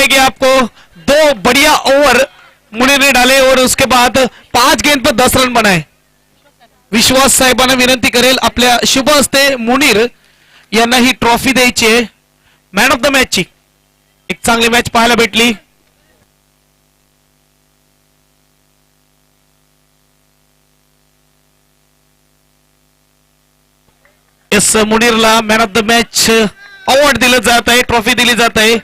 कि आपको 2 बढ़िया ओवर मुनीर ने डाले और उसके बाद 5 गेंद पर 10 रन बनाए। विश्वास साहेबांना विनंती करेल आपल्या शुभ हस्ते मुनीर यांना ही ट्रॉफी द्यायची आहे मॅन ऑफ द मॅच ची। एक चांगली मॅच पाहायला भेटली। एस मुनीरला man of the match award दिलं जात आहे, ट्रॉफी दिली जात आहे।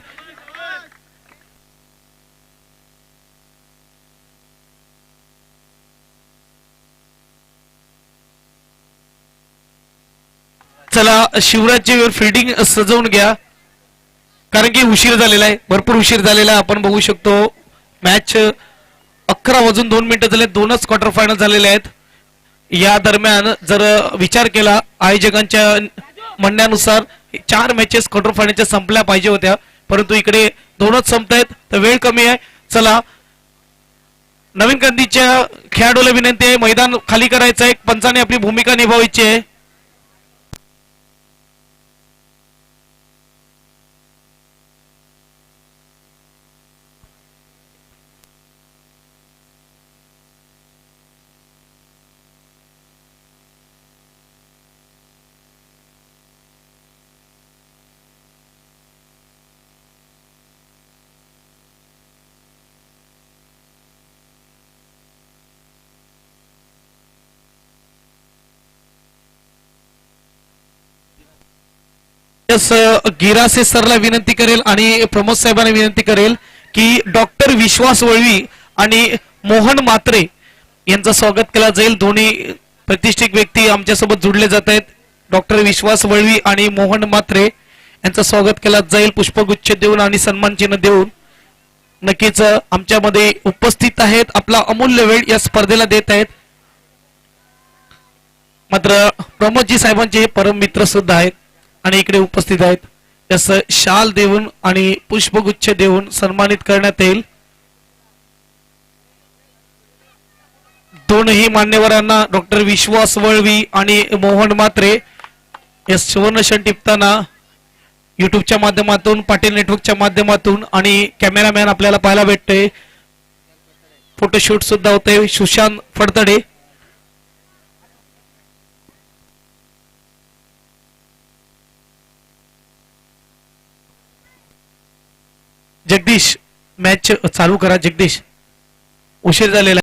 चला शिवराजची फिल्डिंग सजवून घ्या कारण की उशीर झालेला आहे, भरपूर उशीर झालेला आहे। आपण बघू शकतो मॅच 11:02 झाले, 2च क्वार्टर फायनल झालेले आहेत। या दरम्यान जर विचार केला आयोजकांच्या म्हणण्यानुसार 4 मॅचेस क्वार्टर फायनलच्या संपल्या पाहिजे होत्या, परंतु इकडे 2च संपतायत तर वेळ कमी आहे। चला नवीन कंदीच्या खेळाडूला विनंती आहे मैदान खाली करायचं आहे, पंचाने आपली भूमिका निभावायची आहे। गिरासे सरला विनंती करेल आणि प्रमोद साहेबांना विनंती करेल की डॉक्टर विश्वास वळवी आणि मोहन मात्रे यांचं स्वागत केलं जाईल। दोन्ही प्रतिष्ठित व्यक्ती आमच्या सोबत जुडले जात आहेत। डॉक्टर विश्वास वळवी आणि मोहन मात्रे यांचं स्वागत केलं जाईल पुष्पगुच्छ देऊन आणि सन्मान चिन्ह देऊन। नक्कीच आमच्यामध्ये उपस्थित आहेत, आपला अमूल्य वेळ या स्पर्धेला देत आहेत। मात्र प्रमोदजी साहेबांचे परम मित्र सुद्धा आहेत आणि इकडे उपस्थित आहेत, त्यास शाल देऊन आणि पुष्पगुच्छ देऊन सन्मानित करण्यात येईल। दोनही मान्यवरांना डॉक्टर विश्वास वळवी आणि मोहन मात्रे या सुवर्ण क्षण टिपताना युट्यूबच्या माध्यमातून, पाटील नेटवर्कच्या माध्यमातून आणि कॅमेरामॅन आपल्याला पाहायला भेटतोय, फोटोशूट सुद्धा होते सुशांत फडतडे। जगदीश मॅच चालू करा जगदीश, उशीर झालेला।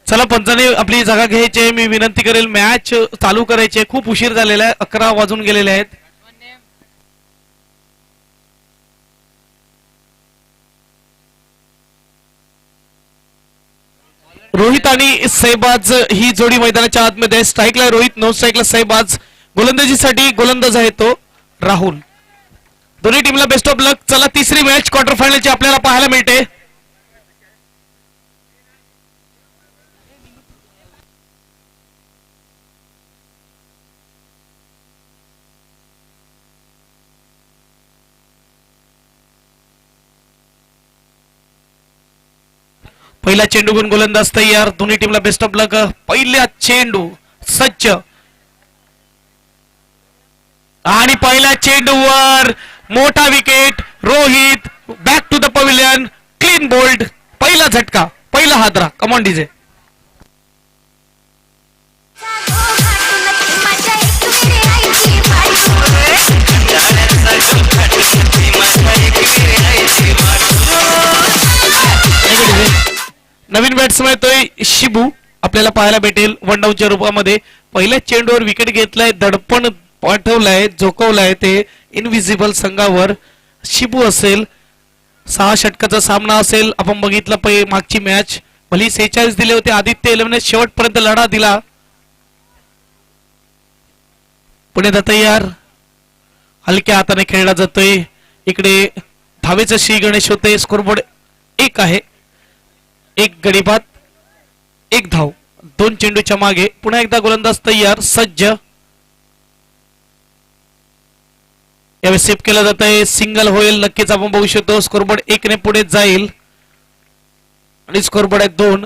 चला पंचाने आपली जागा घ्यायची, मी विनंती करेल मॅच चालू करायची, खूप उशीर झालेला आहे, 11 वाजून गेलेले आहेत। रोहित आणि सैबाज ही जोडी मैदानाच्या आतमध्ये आहे। स्ट्राईकला रोहित, नो स्ट्राईकला सैबाज, गोलंदाजीसाठी गोलंदाज आहे तो राहुल। दोन्ही टीमला बेस्ट ऑफ लक। चला तिसरी मॅच क्वार्टर फायनलची आपल्याला पाहायला मिळते। पहिला चेंडू घेऊन गोलंदाज तयार, दोन्ही टीमला बेस्ट ऑफ लक। पहिला चेंडू सज्ज आणि पहिल्या चेंडूवर मोठा wicket, Rohit back to the pavilion, clean bowled, पहिला झटका, पहिला हादरा। Come on DJ. नवीन बॅट्समन येतोय शिबू, आपल्याला पाहायला भेटेल वन डाऊनच्या रूपामध्ये। पहिल्या चेंडूवर विकेट घेतलाय, दडपण पाठवलाय, झोकवलाय ते इनविजिबल संघावर। शिबू असेल, 6 षटकाचा सामना असेल। आपण बघितलं मागची मॅच, भली 46 दिले होते, आदित्य 11 शेवटपर्यंत लढा दिला। पुणे तयार, हलक्या हाताने खेळला जातोय। इकडे धावेचं श्री गणेश होते, स्कोरबोर्ड 1 आहे। एक गडी बाद, एक धाव. 2 चेंडूच्या मागे पुन्हा एकदा गोलंदाज तयार सज्ज. यावेळी सेफ केला जात आहे. सिंगल होईल नक्कीच आपण बघू शकतो. स्कोरबोर्ड 1 ने पुढे जाईल आणि स्कोरबोर्ड आहे 2.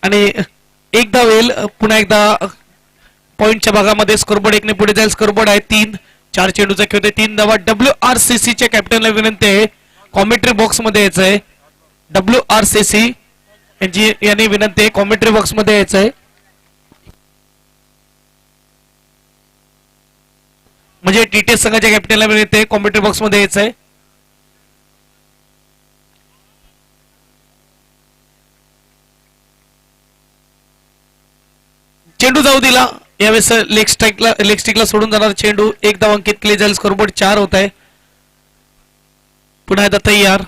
आणि एक धाव येईल. पुन्हा एकदा पॉइंटच्या भागामध्ये स्कोरबोर्ड 1 ने पुढे जाईल. स्कोरबोर्ड आहे 3. 4 चेंडूचा खेळ होते 3 धावा. WRCC च्या कॅप्टनला विनंती आहे कॉमेंट्री बॉक्स मध्ये यायचं आहे. WRCC यांनी विनंती आहे कॉमेंट्री बॉक्स मध्ये यायचं आहे. म्हणजे TTS संघाच्या कॅप्टनला विनंती आहे कॉमेंट्री बॉक्स मध्ये यायचं आहे. चेंडू जाऊ दिला. यावेळेस लेग स्टिकला सोडून जाणार चेंडू. एक धाव अंकित केली जाईल. स्कोरबोर्ड 4 होत आहे. पुन्हा एकदा तयार.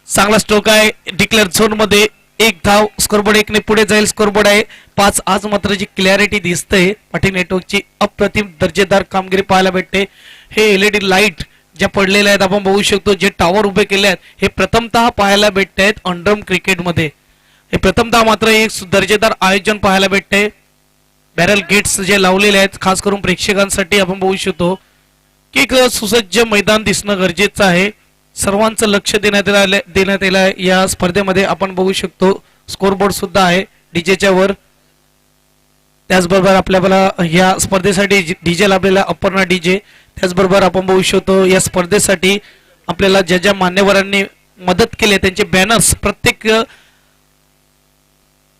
चांगला स्ट्रोक आहे. डिक्लेअर झोन मध्ये एक धाव. स्कोरबोर्ड 1 ने पुढे जाईल. स्कोरबोर्ड आहे 5. आज मात्र जी क्लॅरिटी दिसते पाठी नेटवर्कची अप्रतिम दर्जेदार कामगिरी पाहायला भेटते. हे LED लाईट ज्या पडलेल्या आहेत आपण बघू शकतो. जे टावर उभे केले आहेत हे प्रथमतः पाहायला भेटत आहेत अंडरम क्रिकेटमध्ये. हे प्रथमतः मात्र एक दर्जेदार आयोजन पाहायला भेटते. बॅरल गेट्स जे लावलेले आहेत खास करून प्रेक्षकांसाठी आपण बघू शकतो की एक सुसज्ज मैदान दिसणं गरजेचं आहे. सर्वांचं लक्ष देण्यात आलं या स्पर्धेमध्ये आपण बघू शकतो. स्कोरबोर्ड सुद्धा आहे डीजेच्या वर. त्याचबरोबर आपल्याला या स्पर्धेसाठी डीजे लाभलेला अपर्णा डीजे. त्याचबरोबर आपण बघू शकतो या स्पर्धेसाठी आपल्याला ज्या ज्या मान्यवरांनी मदत केली त्यांचे बॅनर्स प्रत्येक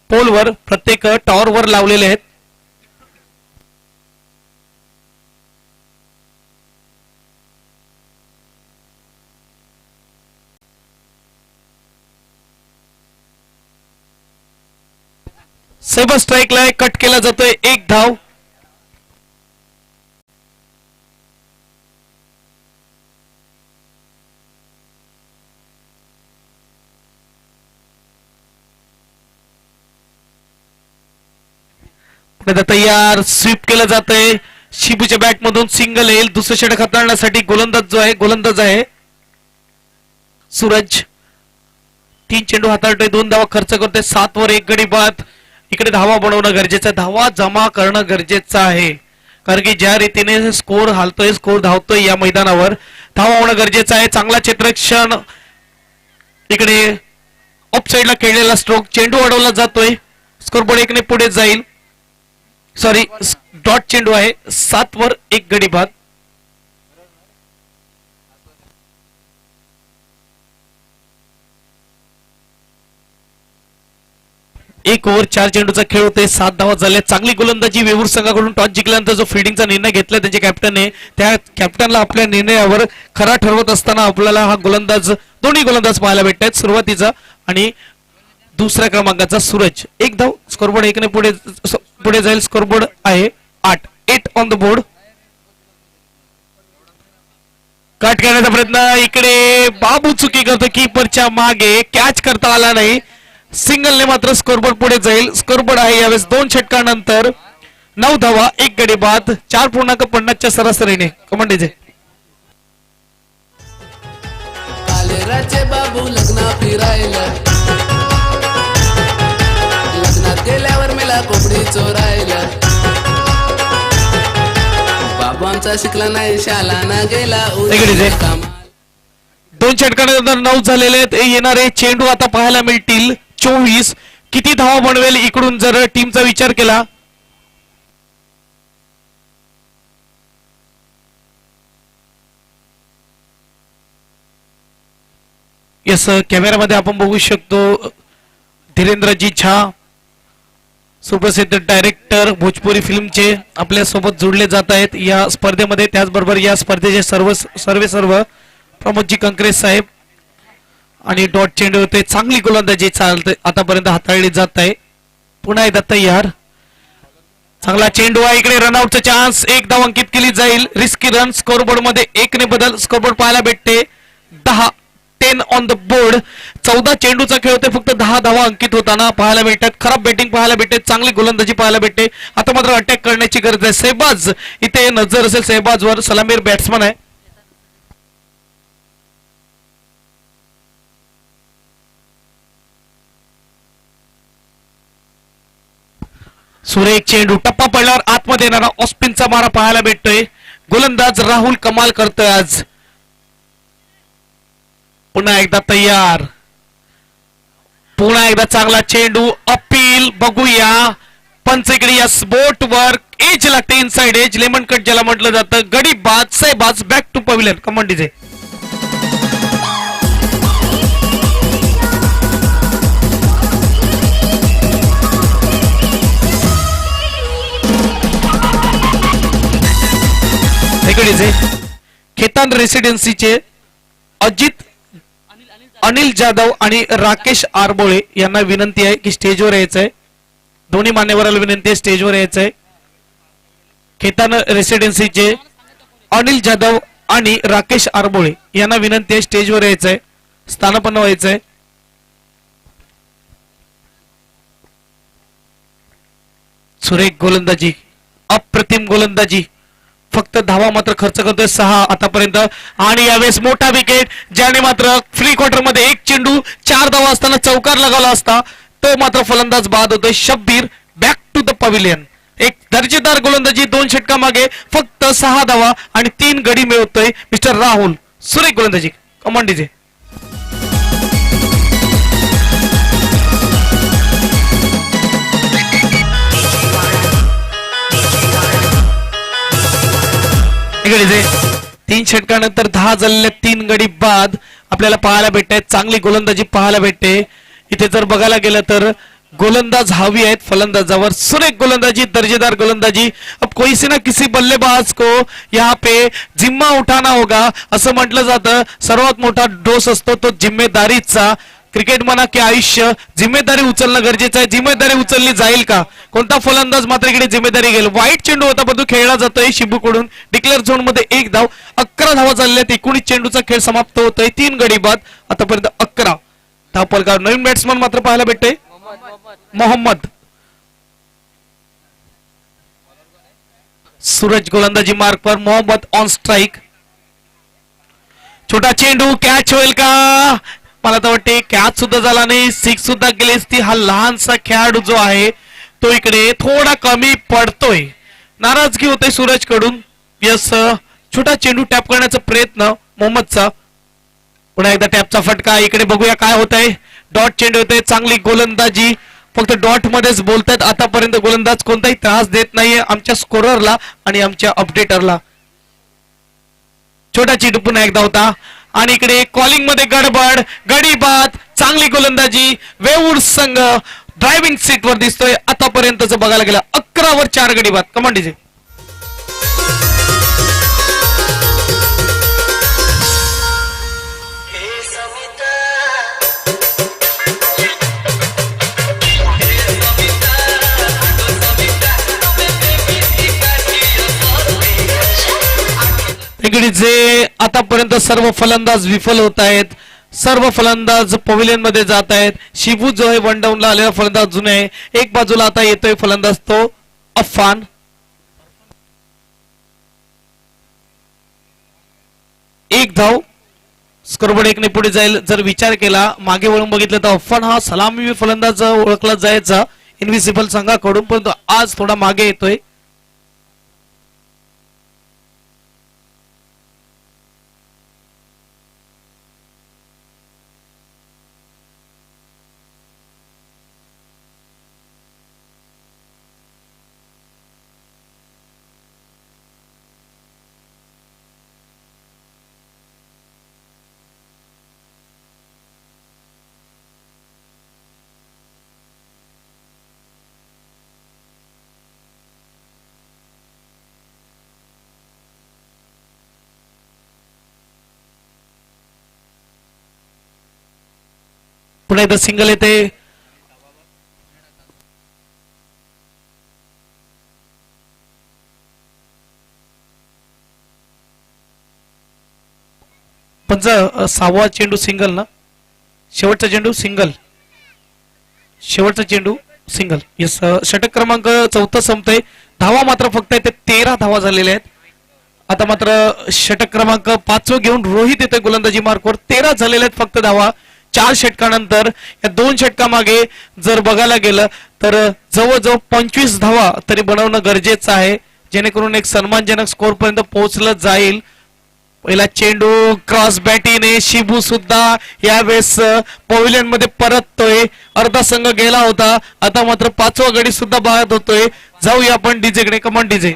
पोलवर प्रत्येक टॉवरवर लावलेले आहेत. सेबा स्ट्राईकला कट केला जातोय. एक धाव. तयार. स्वीप केलं जातंय. शिबूच्या बॅट मधून सिंगल येईल. दुसरं षटक हाताळण्यासाठी गोलंदाज आहे सूरज. 3 चेंडू हाताळतोय. 2 धावा खर्च करतोय. 7 वर 1 गडी बाद. इकडे धावा बनवणं गरजेचं आहे. धावा जमा करणं गरजेचं आहे कारण की ज्या रीतीने स्कोर हालतोय स्कोर धावतोय या मैदानावर धावा होणं गरजेचं आहे. चांगला क्षेत्ररक्षण. इकडे ऑफ साइडला खेळलेला स्ट्रोक. चेंडू अडवला जातोय. स्कोरबोर्ड 1 ने पुढे जाईल. सॉरी डॉट चेंडू आहे. 7 वर 1 गडी बाद. एक ओव्हर 4 चेंडूचा खेळ होते. 7 धावा झाल्या. चांगली गोलंदाजी वेवूर संघाकडून टॉस जिंकल्यानंतर जो फिल्डिंगचा निर्णय घेतला त्यांच्या कॅप्टनने त्या कॅप्टनला आपल्या निर्णयावर खरा ठरवत असताना आपल्याला हा दोन्ही गोलंदाज पाहायला भेटतात. सुरुवातीचा आणि दुसऱ्या क्रमांकाचा सूरज. एक धाव. स्कोरबोर्ड 1 ने पुढे जाईल. स्कोरबोर्ड आहे 8 ऑन द बोर्ड. कट करण्याचा प्रयत्न. इकडे बाबू चुकी करतो. कीपरच्या मागे कॅच करता आला नाही. सिंगलने मात्र स्कोरबोर्ड पुढे जाईल. स्कोरबोर्ड आहे यावेळेस 2 षटकानंतर 9 धावा 1 गडी बाद. 4.50 च्या सरासरीने. कमांडीचे बाबू लग्न फिरायला लग्नात गेल्यावर मला कोपडी चोरायला. बाबू आमचा शिकला नाही शाला ना गेला. 2 षटकानंतर 9 झालेले आहेत. येणारे चेंडू आता पाहायला मिळतील 24. किती धावा बनवेल इकडून जर टीमचा विचार केला. यस कॅमेरामध्ये आपण बघू शकतो धीरेंद्रजी झा सुप्रसिद्ध डायरेक्टर भोजपुरी फिल्मचे आपल्या सोबत जोडले जात आहेत या स्पर्धेमध्ये. त्याचबरोबर या स्पर्धेचे सर्व प्रमोदजी कंकरे साहेब. आणि डॉट चेंडू होते. चांगली गोलंदाजी चालते आतापर्यंत हाताळली जात आहे. पुन्हा एकदा तयार. चांगला चेंडू आहे इकडे रनआउटचा चान्स. एक धाव अंकित केली जाईल. रिस्की रन स्कोरबोर्ड मध्ये 1 ने बदल स्कोरबोर्ड पाहायला भेटते. 10 ऑन द बोर्ड. 14 चेंडूचा खेळ होते, फक्त 10 धावा अंकित होताना पाहायला भेटतात. खराब बॅटिंग पाहायला भेटते, चांगली गोलंदाजी पाहायला भेटते. आता मात्र अटॅक करण्याची गरज आहे. सहबाज इथे नजर असेल सहबाजवर. सलामीर बॅट्समन आहे. सुरेख चेंडू टप्पा पडल्यावर आतमध्ये येणारा ऑस्पिनचा मारा पाहायला भेटतोय. गोलंदाज राहुल कमाल करतोय आज. पुन्हा एकदा तयार. पुन्हा एकदा चांगला चेंडू. अपील बघूया. पंच इकडे या बोट वर एज लागते. इनसाइड एज, लेमन कट ज्याला म्हटलं जातं. गडी बाद. Shahbaz back to pavilion. Come on DJ. Khetan रेसिडेन्सीचे अजित अनिल जाधव आणि राकेश आरबोळे यांना विनंती आहे की स्टेजवर यायचंय. दोन्ही मान्यवराला विनंती आहे स्टेजवर यायचंय. खेतान रेसिडेन्सीचे अनिल जाधव आणि राकेश आरबोळे यांना विनंती आहे स्टेजवर यायचंय, स्थानापन्न व्हायचंय. सुरेख गोलंदाजी, अप्रतिम गोलंदाजी. फक्त धावा मात्र खर्च करतोय 6 आतापर्यंत. आणि यावेळेस मोठा विकेट, ज्याने मात्र फ्री क्वार्टर मध्ये 1 चेंडू 4 धावा असताना चौकार लगावला असता, तो मात्र फलंदाज बाद होतोय. Shabbir back to the pavilion. एक दर्जेदार गोलंदाजी, 2 षटका मागे फक्त 6 धावा आणि 3 गडी मिळवतोय मिस्टर राहुल. सुरेख गोलंदाजी. Command DJ. इकडे 3 षटकानंतर 10 झालेल्या 3 गडी बाद आपल्याला पाहायला भेटत. चांगली गोलंदाजी पाहायला भेटते. इथे जर बघायला गेलं तर गोलंदाज हवी आहेत फलंदाजावर. सुरेख गोलंदाजी, दर्जेदार गोलंदाजी. अब कोई से ना किसी बल्लेबाज को यहाँ पे जिम्मा उठाना होगा असं म्हटलं जातं. सर्वात मोठा डोस असतो तो जिम्मेदारीचा. क्रिकेट म्हणा की आयुष्य, जिम्मेदारी उचलणं गरजेचं आहे. जिम्मेदारी उचलली जाईल का? कोणता फलंदाज मात्र इकडे जिम्मेदारी घेईल? वाईट चेंडू होता परंतु खेळला जातोय शिबूकडून. डिक्लेअर झोन मध्ये 1 धाव. 11 धावा झालेल्या. 19 चेंडूचा खेळ समाप्त होतोय. 3 गडी बाद. आतापर्यंत 11 धावफलकावर. नवीन बॅट्समन मात्र पाहायला भेटते मोहम्मद. सूरज गोलंदाजी मार्क पर. Mohammad on strike. छोटा चेंडू कॅच होईल का? मला तर वाटते कॅच सुद्धा झाला नाही, 6 सुद्धा गेलीच ती. हा लहानसा खेळाडू जो आहे तो इकडे थोडा कमी पडतोय. नाराजगी होते सूरज कडून. यस, छोटा चेंडू टॅप करण्याचा प्रयत्न मोहम्मदचा. पुन्हा एकदा टॅपचा फटका. इकडे बघूया काय होत आहे. डॉट चेंडू होते. चांगली गोलंदाजी. फक्त डॉट मध्येच बोलतात. आतापर्यंत गोलंदाज कोणताही त्रास देत नाहीये आमच्या स्कोररला आणि आमच्या अपडेटरला. छोटा चेंडू पुन्हा एकदा होता. आणि इकडे कॉलिंग मध्ये गडबड. गडी बाद. चांगली गोलंदाजी. वेऊर संघ ड्रायव्हिंग सीट वर दिसतोय. आतापर्यंतच बघायला गेलं 11 वर 4 गडी बाद. Command DJ. जे आतापर्यंत सर्व फलंदाज विफल होत आहेत. सर्व फलंदाज पवेलियन मध्ये जात आहेत. शिबू जो आहे वन डाऊनला आलेला फलंदाज जुने आहे. एक बाजूला आता येतोय फलंदाज तो अफान. एक धाव. स्कोरबोर्ड 1 ने पुढे जाईल. जर विचार केला मागे वळून बघितलं तर अफान हा सलामी फलंदाज ओळखला जायचा इनविजिबल संघाकडून, परंतु आज थोडा मागे येतोय. पुन्हा एकदा सिंगल येते. सहावा चेंडू सिंगल ना, शेवटचा चेंडू सिंगल, शेवटचा चेंडू सिंगल. येस, षटक क्रमांक 4 संपतोय. धावा मात्र फक्त इथे 13 धावा झालेल्या आहेत. आता मात्र षटक क्रमांक 5 घेऊन रोहित येतोय गोलंदाजी मार्कवर. 13 झालेल्या आहेत फक्त धावा 4 षटकानंतर. या 2 षटकामागे जर बघायला गेलं तर जवळजवळ 25 धावा तरी बनवणं गरजेचं आहे, जेणेकरून एक सन्मानजनक स्कोर पर्यंत पोहोचलं जाईल. पहिला चेंडू क्रॉस बॅटीने शिबू सुद्धा यावेळेस पॅव्हिलियन मध्ये परततोय. अर्धा संघ गेला होता, आता मात्र 5वा गडी सुद्धा बाद होतोय. जाऊया आपण डीजे कडे. कमान डीजे.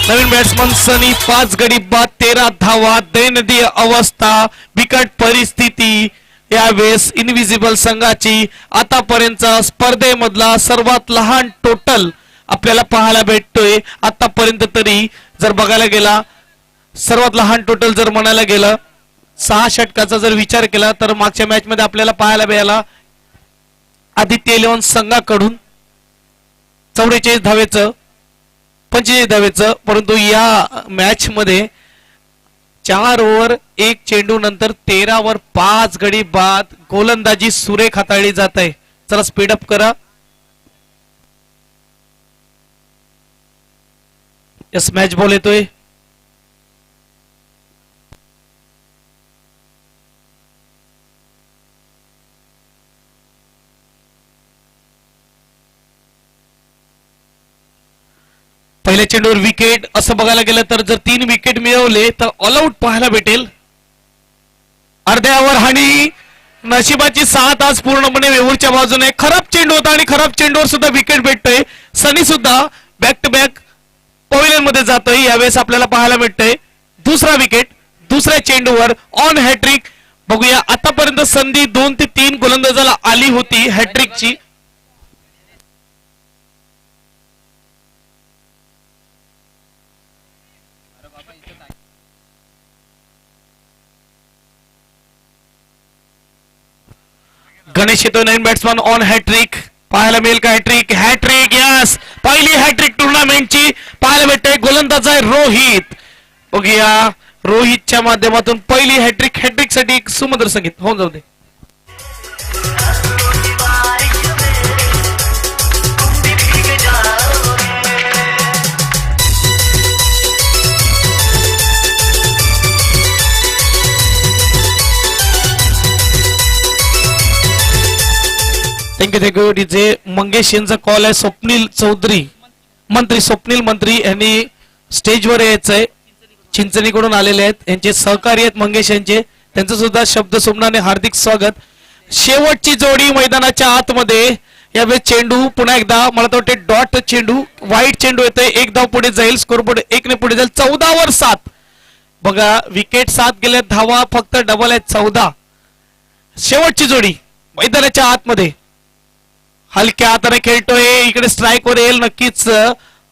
नवीन बॅट्समन सनी 5 गडी बाद 13 धावा. दैनंदिन अवस्था, बिकट परिस्थिती यावेळेस इनविजिबल संघाची. आतापर्यंत स्पर्धेमधला सर्वात लहान टोटल आपल्याला पाहायला भेटतोय. आतापर्यंत तरी जर बघायला गेला, सर्वात लहान टोटल जर म्हणायला गेलं 6 षटकाचा जर विचार केला तर मागच्या मॅच मध्ये आपल्याला पाहायला मिळाला आदित्य इलेव्हन संघाकडून 44 धावेचं 45 धावेचं. परंतु या मॅच मध्ये 4 ओव्हर 1 चेंडू नंतर 13 वर 5 गडी बाद. गोलंदाजी सुरेख हाताळली जात आहे. चला स्पीडअप करा. यस, मॅच बॉल येतोय. पहिल्या चेंडूवर विकेट. असं बघायला गेलं तर जर 3 विकेट मिळवले तर ऑल आउट पाहायला भेटेल. अर्ध्यावर हानी. नशिबाची साथ आज पूर्णपणे वेवूरच्या बाजूने. खराब चेंडू होता आणि खराब चेंडूवर सुद्धा विकेट भेटतोय. सनी सुद्धा बॅक टू बॅक पॅव्हिलियन मध्ये जातोय. यावेळेस आपल्याला पाहायला भेटतंय दुसरा विकेट दुसऱ्या चेंडूवर ऑन हॅट्रिक. बघूया, आतापर्यंत संधी 2 ते 3 गोलंदाजाला आली होती हॅट्रिकची. गणेश येतो नवीन बॅट्समन ऑन हॅट्रिक. पाहायला मिळेल का हॅट्रिक? हॅट्रिक, यस, पहिली हॅट्रिक टुर्नामेंटची पाहायला भेटते. गोलंदाज आहे रोहित. बघूया, रोहितच्या माध्यमातून पहिली हॅट्रिक. हॅट्रिक साठी एक सुमधुर संगीत होऊन जाऊ दे. Thank you DJ. मंगेश यांचा कॉल आहे. स्वप्नील चौधरी मंत्री, स्वप्नील मंत्री यांनी स्टेजवर यायचंय. चिंचणीकडून आलेले आहेत, यांचे सहकारी आहेत मंगेश यांचे. त्यांचं सुद्धा शब्द सुमनाने हार्दिक स्वागत. शेवटची जोडी मैदानाच्या आतमध्ये. यावेळेस चेंडू पुन्हा एकदा मला तर वाटते डॉट चेंडू, वाईट चेंडू येतोय. 1 धाव पुढे जाईल. स्कोर बोर्ड 1 ने पुढे जाईल. 14 वर 7. बघा, विकेट 7 गेले, धावा फक्त डबल आहेत 14. शेवटची जोडी मैदानाच्या आतमध्ये. हलक्या हाताने खेळतोय. इकडे स्ट्राईक वर येईल नक्कीच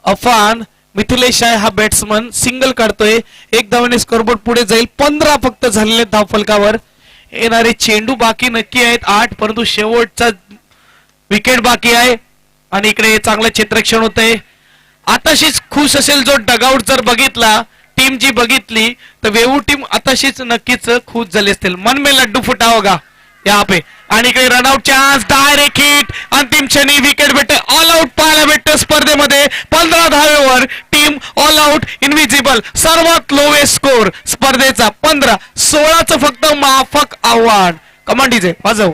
अफान. मिथिलेश आहे हा बॅट्समन. सिंगल काढतोय. 1 धावाने स्कोरबोर्ड पुढे जाईल. 15 फक्त झालेले धाव फलकावर. येणारे चेंडू बाकी नक्की आहेत 8, परंतु शेवटचा विकेट बाकी आहे. आणि इकडे चांगलं क्षेत्ररक्षण होतंय. आताशीच खुश असेल जो डगआउट जर बघितला, टीम जी बघितली तर वेवूर टीम आताशीच नक्कीच खुश झाली असतील. मन में लड्डू फुटा होगा यहाँ पे. आणि इकडे रनआउट चान्स, डायरेक्ट हिट. अंतिम क्षणी विकेट भेटते. ऑल आउट पाहायला भेटतं स्पर्धेमध्ये. 15 धावेवर टीम ऑल आउट. इनविजिबल सर्वात लोवेस्ट स्कोर स्पर्धेचा 15. 16चं फक्त माफक आव्हान. कमांड डीजे वाजव.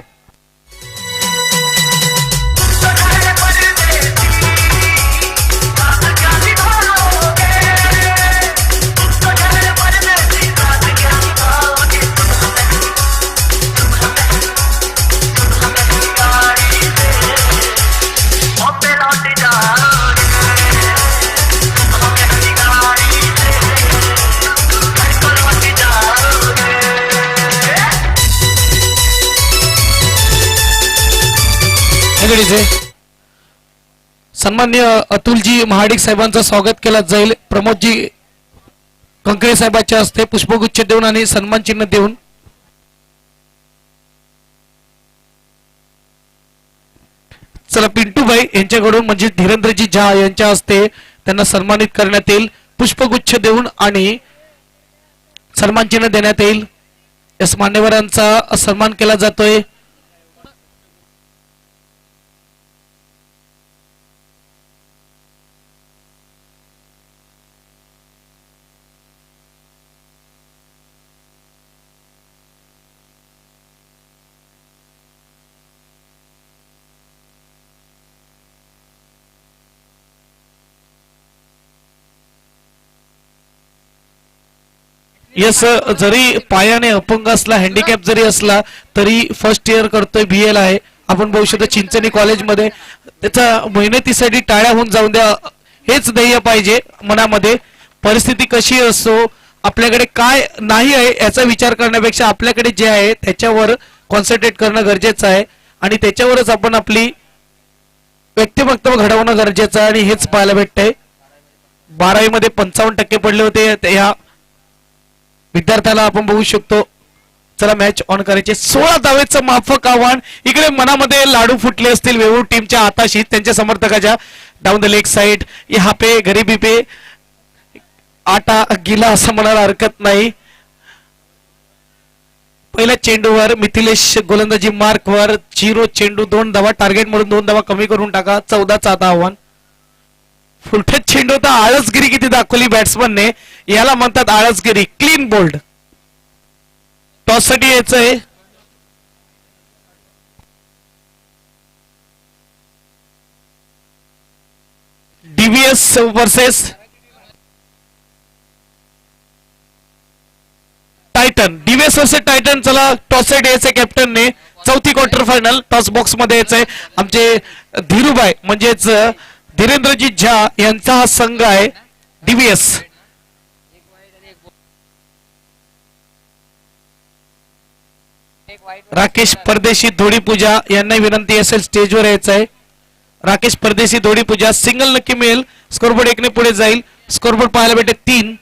सन्मान्य अतुलजी महाडिक साहेबांचं स्वागत केलं जाईल. प्रमोदजी कंकळे साहेबांच्या हस्ते पुष्पगुच्छ देऊन आणि सन्मान चिन्ह देऊन. चला पिंटूभाई यांच्याकडून म्हणजे धीरेंद्रजी झा यांच्या हस्ते त्यांना सन्मानित करण्यात येईल, पुष्पगुच्छ देऊन आणि सन्मान चिन्ह देण्यात येईल. यास मान्यवरांचा सन्मान केला जातोय. यस, जरी पायाने अपंग असला, हँडिकॅप जरी असला तरी फर्स्ट इयर करतोय, BL आहे. आपण बघू शकतो चिंचणी कॉलेजमध्ये. त्याचा मेहनतीसाठी टाळ्या होऊन जाऊन द्या, हेच ध्येय पाहिजे मनामध्ये. परिस्थिती कशी असो, आपल्याकडे काय नाही आहे याचा विचार करण्यापेक्षा आपल्याकडे जे आहे त्याच्यावर कॉन्सन्ट्रेट करणं गरजेचं आहे आणि त्याच्यावरच आपण आपली व्यक्तिमत्व घडवणं गरजेचं आहे आणि हेच पाहायला भेटतंय. 12वी मध्ये 55% पडले होते या विद्यार्थ्याला आपण बघू शकतो. चला मॅच ऑन करायचे. 16 धावेचं माफक आव्हान. इकडे मनामध्ये लाडू फुटले असतील वेवू टीमच्या आताशी, त्यांच्या समर्थकाच्या. डाऊन द लेग साइड, यहाँ पे गरीबी पे आटा गिला असं म्हणायला हरकत नाही. पहिल्या चेंडूवर मिथिलेश गोलंदाजी मार्कवर 0 चेंडू 2 धावा, टार्गेट म्हणून 2 धावा कमी करून टाका. 14चं आता आव्हान. फुलटच चेंडू होता. आळसगिरी किती दाखवली बॅट्समनने, याला म्हणतात आळसगिरी. Clean bowled. टॉस साठी यायचंय. DVS versus Titan. DVS versus Titan. चला टॉस साठी यायचंय कॅप्टनने. चौथी क्वार्टर फायनल टॉस बॉक्स मध्ये यायचंय. आमचे धीरूभाई म्हणजेच धीरेंद्रजी झा यांचा हा संघ आहे डीव्हीएस. राकेश परदेशी धोडी पूजा यांना विनंती असेल स्टेजवर यायचं आहे. राकेश परदेशी धोडी पूजा. सिंगल नक्की मिळेल. स्कोरबोर्ड 1 ने पुढे जाईल. स्कोरबोर्ड पाहायला भेटेल 3.